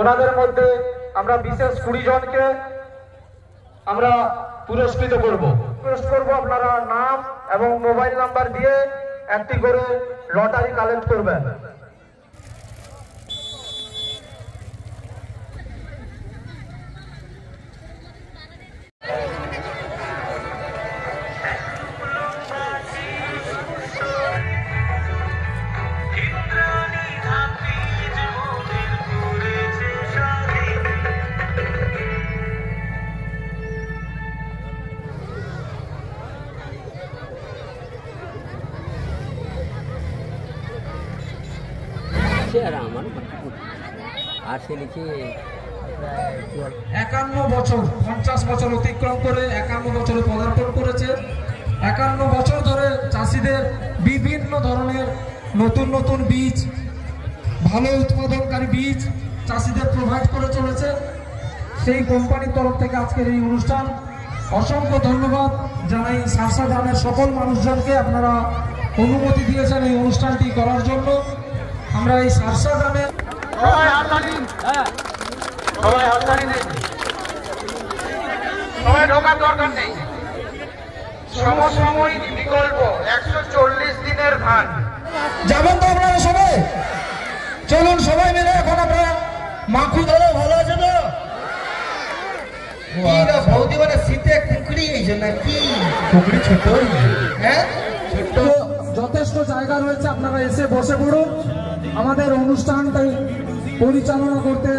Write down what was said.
ওনাদের মধ্যে আমরা বিশেষ 20 জনকে আমরা পুরস্কৃত করব। আপনারা নাম এবং মোবাইল নাম্বার দিয়ে একটি করে লটারি কালেক্ট করবেন। আর সে লিখে 51 বছর 50 বছর অতিক্রম করে 51 বছরে পদার্পণ করেছে। 51 বছর ধরে চাষিদের বিভিন্ন ধরনের নতুন নতুন বীজ, ভালো উৎপাদনকারী বীজ চাষিদের প্রোভাইড করে চলেছে। সেই কোম্পানির তরফ থেকে আজকের এই অনুষ্ঠান। অসংখ্য ধন্যবাদ জানাই সারসা গ্রামের সকল মানুষজনকে, আপনারা অনুমতি দিয়েছেন এই অনুষ্ঠানটি করার জন্য। আমরা এই সারসা গ্রামের সবাই ঢোকার দরকার নেই। সমসাময়িক বিকল্প 140 দিনের ধান যাবেন তো আপনারা সবাই? চলুন সবাই মিলে এখন আমরা মাখু ধরো। ভালো আছে তো? বৌদি মানে শীতে কুকড়ি গেছে নাকি? কুকড়ি ছোট, হ্যাঁ ছোট। যথেষ্ট জায়গা রয়েছে, আপনারা এসে বসে পড়ুন। আমাদের অনুষ্ঠানটাই পরিচালনা করতে